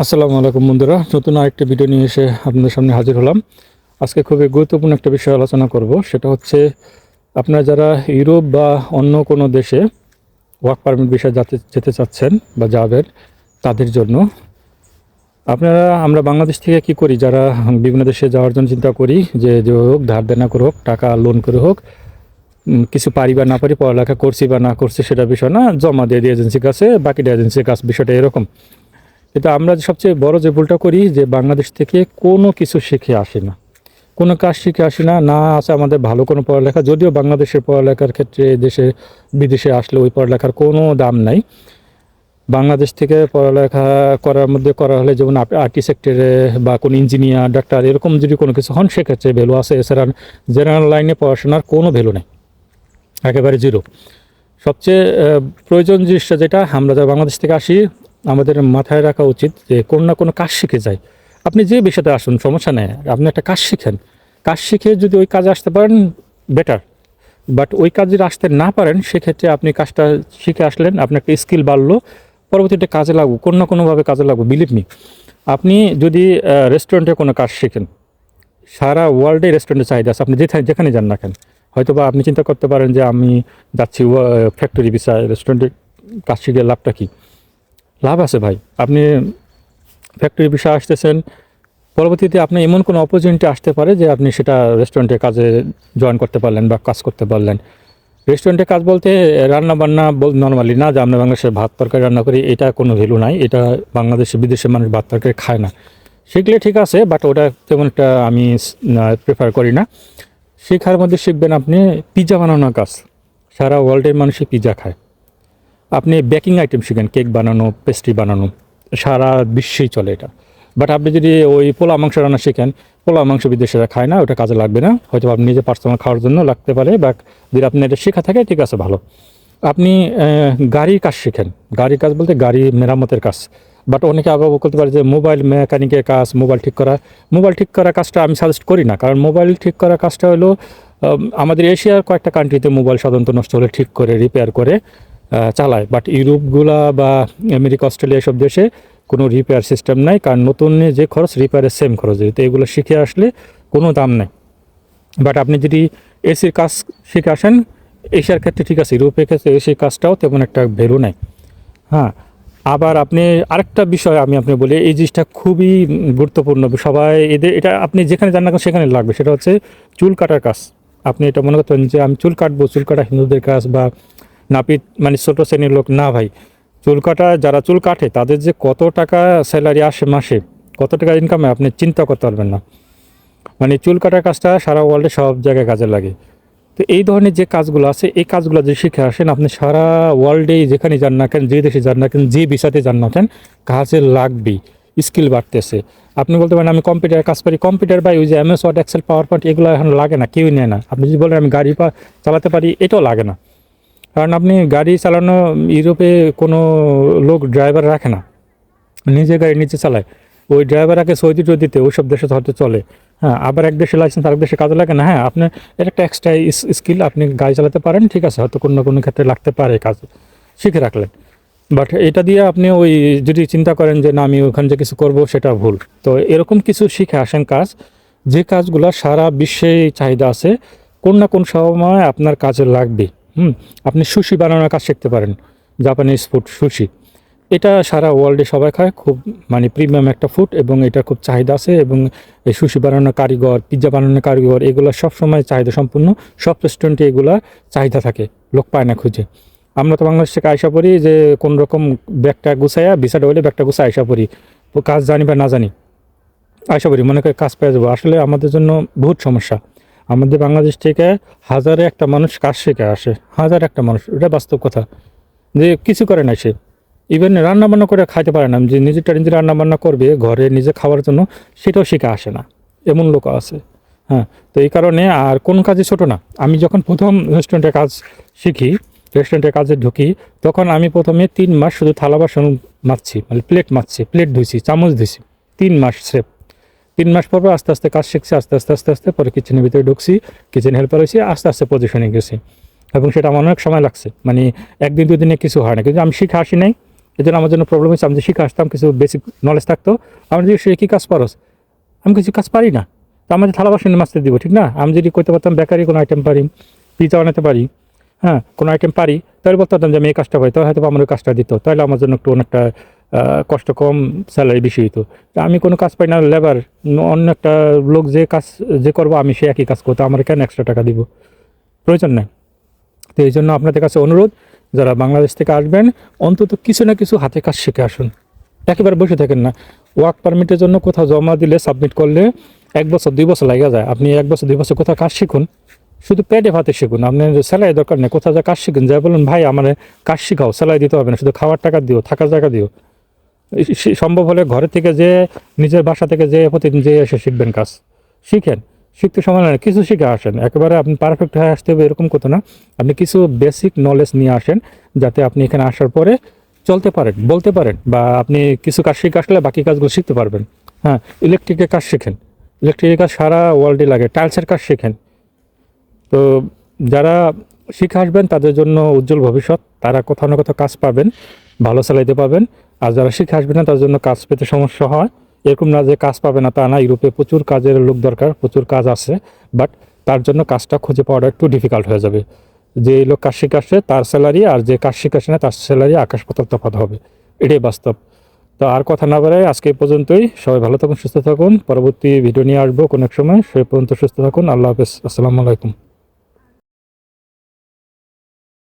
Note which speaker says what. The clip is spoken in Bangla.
Speaker 1: আসসালামু আলাইকুম বন্ধুরা, নতুন আরেকটি ভিডিও নিয়ে এসে আপনাদের সামনে হাজির হলাম। আজকে খুবই গুরুত্বপূর্ণ একটা বিষয় আলোচনা করব। সেটা হচ্ছে আপনারা যারা ইউরোপ বা অন্য কোনো দেশে ওয়ার্ক পারমিট বিষয়ে যেতে চাচ্ছেন বা যাবেন, তাদের জন্য আমরা বাংলাদেশ থেকে কি করি, যারা বিভিন্ন দেশে যাওয়ার জন্য চিন্তা করি, যে হোক ধার দেনা করে হোক, টাকা লোন করে হোক, কিছু পারি বা না পারি, পড়ালেখা করছি বা না করছি সেটা বিষয় না, জমা দিয়ে দিয়ে এজেন্সির কাছে, বাকিটা এজেন্সির কাছে, বিষয়টা এরকম। কিন্তু আমরা সবচেয়ে বড় যে ভুলটা করি, যে বাংলাদেশ থেকে কোনো কিছু শিখে আসি না, কোনো কাজ শিখে আসি না, না আছে আমাদের ভালো কোনো পড়ালেখা। যদিও বাংলাদেশের পড়ালেখার ক্ষেত্রে দেশে বিদেশে আসলে ওই পড়ালেখার কোনো দাম নাই। বাংলাদেশ থেকে পড়ালেখা করার মধ্যে করা হলে, যেমন আইটি সেক্টরে বা কোনো ইঞ্জিনিয়ার, ডাক্তার, এরকম যদি কোনো কিছু হন, সেক্ষেত্রে ভ্যালু আছে। এছাড়া জেনারেল লাইনে পড়াশোনার কোনো ভ্যালু নেই, একেবারে জিরো। সবচেয়ে প্রয়োজন জিনিসটা যেটা, আমরা যারা বাংলাদেশ থেকে আসি, আমাদের মাথায় রাখা উচিত যে কোনো না কোনো কাজ শিখে যায়। আপনি যে বিষয়তে আসুন, সমস্যা নেই, আপনি একটা কাজ শিখেন। কাজ শিখে যদি ওই কাজে আসতে পারেন, বেটার। বাট ওই কাজ যদি আসতে না পারেন, সেক্ষেত্রে আপনি কাজটা শিখে আসলেন, আপনার একটা স্কিল বাড়লো, পরবর্তীতে কাজে লাগবে, কোনো না কোনোভাবে কাজে লাগবে, বিলিভ মি। আপনি যদি রেস্টুরেন্টে কোনো কাজ শিখেন, সারা ওয়ার্ল্ডে রেস্টুরেন্টের চাহিদা আছে, আপনি যেখানে যান না কেন। হয়তো বা আপনি চিন্তা করতে পারেন যে আমি যাচ্ছি ফ্যাক্টরি ভিসায়, রেস্টুরেন্টে কাজ শিখে লাভটা কী? লাভ আছে ভাই। আপনি ফ্যাক্টরি ভিসায় আসতেছেন, পরবর্তীতে আপনার এমন কোনো অপরচুনিটি আসতে পারে যে আপনি সেটা রেস্টুরেন্টে কাজে জয়েন করতে পারলেন বা কাজ করতে পারলেন। রেস্টুরেন্টে কাজ বলতে রান্না বান্না নর্মালি না, যে আমরা বাংলাদেশে ভাত তরকারি রান্না করি, এটা কোনো ভ্যালু নাই। এটা বাংলাদেশে বিদেশে মানুষ ভাত তরকারি খায় না। শিখলে ঠিক আছে, বাট ওটা তেমন একটা আমি প্রেফার করি না। শেখার মধ্যে শিখবেন আপনি পিৎজা বানানোর কাজ। সারা ওয়ার্ল্ডের মানুষই পিৎজা খায়। আপনি বেকিং আইটেম শিখেন, কেক বানানো, পেস্ট্রি বানানো, সারা বিশ্বেই চলে এটা। বাট আপনি যদি ওই পোলা মাংস রান্না শিখেন, পোলা মাংস বিদেশিরা খায় না, ওটা কাজে লাগবে না। হয়তো আপনি নিজে পার্সোনাল খাওয়ার জন্য লাগতে পারে, বা যদি আপনি এটা শেখা থাকে, ঠিক আছে, ভালো। আপনি গাড়ির কাজ শিখেন। গাড়ির কাজ বলতে গাড়ি মেরামতের কাজ। বাট অনেকে আবার বলতে পারে যে মোবাইল মেকানিকের কাজ, মোবাইল ঠিক করা। মোবাইল ঠিক করা কাজটা আমি সাজেস্ট করি না, কারণ মোবাইল ঠিক করা কাজটা হলো আমাদের এশিয়ার কয়েকটা কান্ট্রিতে মোবাইল সাধারণত নষ্ট হলে ঠিক করে, রিপেয়ার করে চালায়। বাট ইউরোপগুলা বা আমেরিকা, অস্ট্রেলিয়া, এসব দেশে কোনো রিপেয়ার সিস্টেম নাই, কারণ নতুন যে খরচ, রিপেয়ারের সেম খরচ। তো এগুলো শিখে আসলে কোনো দাম নেই। বাট আপনি যদি এসির কাজ শিখে আসেন, এশিয়ার ক্ষেত্রে ঠিক আছে, ইউরোপের ক্ষেত্রে এসির কাজটাও তেমন একটা ভ্যালু নেই। হ্যাঁ, আবার আপনি আরেকটা বিষয় আমি আপনি বলি, এই জিনিসটা খুবই গুরুত্বপূর্ণ। সবাই এটা আপনি যেখানে যান না কেন সেখানে লাগবে। সেটা হচ্ছে চুল কাটার কাজ। আপনি এটা মনে করতেন যে আমি চুল কাটবো, চুল কাটা হিন্দুদের কাজ বা নাপিত মানে ছোটো শ্রেণীর লোক, না ভাই। চুল কাটা, যারা চুল কাটে, তাদের যে কত টাকা স্যালারি আসে মাসে, কত টাকা ইনকামে, আপনি চিন্তা করতে পারবেন না। মানে চুল কাটার কাজটা সারা ওয়ার্ল্ডে সব জায়গায় কাজে লাগে। তো এই ধরনের যে কাজগুলো আছে, এই কাজগুলো যদি শিখে আসেন, আপনি সারা ওয়ার্ল্ডে যেখানে যান না কেন, যে দেশে যান না কেন, যে বিষয়তে যান না কেন, কাজে লাগবেই। স্কিল বাড়তেছে। আপনি বলতে পারেন আমি কম্পিউটার কাজ পারি, কম্পিউটার বা ওই যে MS Word, Excel, PowerPoint, এগুলো এখন লাগে না, কেউই নেয় না। আপনি যদি বলেন আমি গাড়ি চালাতে পারি, এটাও লাগে না। কারণ আপনি গাড়ি চালানো, ইউরোপে কোনো লোক ড্রাইভার রাখে না, নিজে গাড়ি নিজে চালায়। ওই ড্রাইভার আগে সৌদি টদিতে ওইসব দেশে হয়তো চলে। হ্যাঁ, আবার এক দেশে লাইসেন্স, আরেক দেশে কাজে লাগে না। হ্যাঁ, আপনার এটা একটা এক্সট্রা স্কিল, আপনি গাড়ি চালাতে পারেন, ঠিক আছে, হয়তো কোনো না কোনো ক্ষেত্রে লাগতে পারে, কাজ শিখে রাখলেন। বাট এটা দিয়ে আপনি ওই যদি চিন্তা করেন যে না আমি ওখানে যে কিছু করব, সেটা ভুল। তো এরকম কিছু শিখে আসেন কাজ, যে কাজগুলো সারা বিশ্বে চাহিদা আছে, কোন না কোন সময় আপনার কাজে লাগবে। আপনি সুশি বানানোর কাজ শিখতে পারেন, জাপানিজ ফুড সুশি। এটা সারা ওয়ার্ল্ডে সবাই খায়, খুব মানে প্রিমিয়াম একটা ফুড, এবং এটা খুব চাহিদা আছে। এবং এই সুশি বানানোর কারিগর, পিৎজা বানানোর কারিগর, এগুলো সবসময় চাহিদা সম্পূর্ণ। সব রেস্টুরেন্টে এগুলা চাহিদা থাকে, লোক পায় না খুঁজে। আমরা তো বাংলাদেশ থেকে আইসা পড়ি যে কোন রকম ব্যাগটা গুছাইয়া, ভিসাটা হইলে ব্যাগটা গুছাই আইসা পড়ি, কাজ জানি বা না জানি আইসা পড়ি, মনে করি কাজ পেয়ে যাবো। আসলে আমাদের জন্য বহুত সমস্যা। আমাদের বাংলাদেশ থেকে হাজারে একটা মানুষ কাজ শিখে আসে, হাজার একটা মানুষ, এটা বাস্তব কথা। যে কিছু করে না সে, ইভেন রান্না বান্না করে খাইতে পারে না, যে নিজেরটা নিজে রান্না বান্না করবে ঘরে নিজে খাওয়ার জন্য, সেটাও শিখে আসে না, এমন লোক আছে। হ্যাঁ, তো এই কারণে আর কোন কাজই ছোটো না। আমি যখন প্রথম রেস্টুরেন্টে কাজ শিখি, রেস্টুরেন্টে কাজে ঢুকি, তখন আমি প্রথমে 3 মাস শুধু থালা বাসন মাজছি, মানে প্লেট মাজছি, প্লেট ধুইছি, চামচ ধুইছি, 3 মাস সেফ। 3 মাস পর আস্তে আস্তে কাজ শিখছি, আস্তে আস্তে আস্তে আস্তে পরে কিচেনের ভিতরে ঢুকছি, কিচেন হেল্পার হয়েছি, আস্তে আস্তে পজিশনে গেছি। এবং সেটা আমার অনেক সময় লাগছে, মানে 1 দিন 2 দিনে কিছু হয় না, কিন্তু আমি শিখে আসি নাই। এই জন্য আমার জন্য প্রবলেম হচ্ছে, আমি যে শিখে আসতাম কিছু বেসিক নলেজ থাকতো, আমি যদি সে কী কাজ পারস, আমি কিছু কাজ পারি না, তো আমার থালা বাসন মাজতে দিব, ঠিক না? আমি যদি করতে পারতাম বেকারি কোনো আইটেম পারি, পিজা বানাতে পারি, হ্যাঁ কোনো আইটেম পারি, তাহলে বলতে পারতাম যে আমি এই কাজটা পারি, তাহলে হয়তো আমার ওই কাজটা দিত, তাহলে আমার জন্য একটু অনেকটা কষ্ট কম, স্যালারি বেশি হতো। তা আমি কোনো কাজ পাই না, লেবার, অন্য একটা লোক যে কাজ যে করবো আমি সে একই কাজ করতো, আমার কেন এক্সট্রা টাকা দিব? প্রয়োজন নেই। তো এই জন্য আপনাদের কাছে অনুরোধ, যারা বাংলাদেশ থেকে আসবেন অন্তত কিছু না কিছু হাতে কাজ শিখে আসুন, একেবারে বসে থাকেন না। ওয়ার্ক পারমিটের জন্য কোথাও জমা দিলে, সাবমিট করলে 1 বছর 2 বছর লাগে যায়। আপনি 1 বছর 2 বছর কোথাও কাজ শিখুন, শুধু পেটে ভাতে শিখুন, আপনার স্যালারি দরকার নেই। কোথাও যা কাজ শিখুন, যাই বলুন ভাই আমার কাজ শিখাও, স্যালারি দিতে হবে না, শুধু খাওয়ার টাকা দিও, থাকার জায়গা দিও। সম্ভব হলে ঘরে থেকে যে, নিজের বাসা থেকে যে প্রতিদিন যে এসে শিখবেন কাজ, শিখেন। শিখতে সময় লাগে, কিছু শিখে আসেন, একেবারে আপনি পারফেক্ট হয়ে আসতে হবে এরকম কথা না। আপনি কিছু বেসিক নলেজ নিয়ে আসেন, যাতে আপনি এখানে আসার পরে চলতে পারেন, বলতে পারেন, বা আপনি কিছু কাজ শিখে আসলে বাকি কাজগুলো শিখতে পারবেন। হ্যাঁ, ইলেকট্রিকের কাজ শিখেন, ইলেকট্রিকের কাজ সারা ওয়ার্ল্ডে লাগে, টাইলসের কাজ শিখেন। তো যারা শিখে আসবেন তাদের জন্য উজ্জ্বল ভবিষ্যৎ, তারা কোথাও না কোথাও কাজ পাবেন, ভালো স্যালারিতে পাবেন। আর যারা শিখে আসবে না তার জন্য কাজ পেতে সমস্যা হয়। এরকম না যে কাজ পাবে না তা না, ইউরোপে প্রচুর কাজের লোক দরকার, প্রচুর কাজ আছে, বাট তার জন্য কাজটা খুঁজে পাওয়াটা একটু ডিফিকাল্ট হয়ে যাবে। যে লোক কাজ শিখে আসছে তার স্যালারি, আর যে কাজ শিখে আসে না তার স্যালারি আকাশ পাতাল তফাৎ হবে, এটাই বাস্তব। তো আর কথা না বাড়াই, আজকে এই পর্যন্তই। সবাই ভালো থাকুন, সুস্থ থাকুন, পরবর্তী ভিডিও নিয়ে আসবো কোনো এক সময়। সেই পর্যন্ত সুস্থ থাকুন, আল্লাহ হাফেজ, আসসালামু আলাইকুম।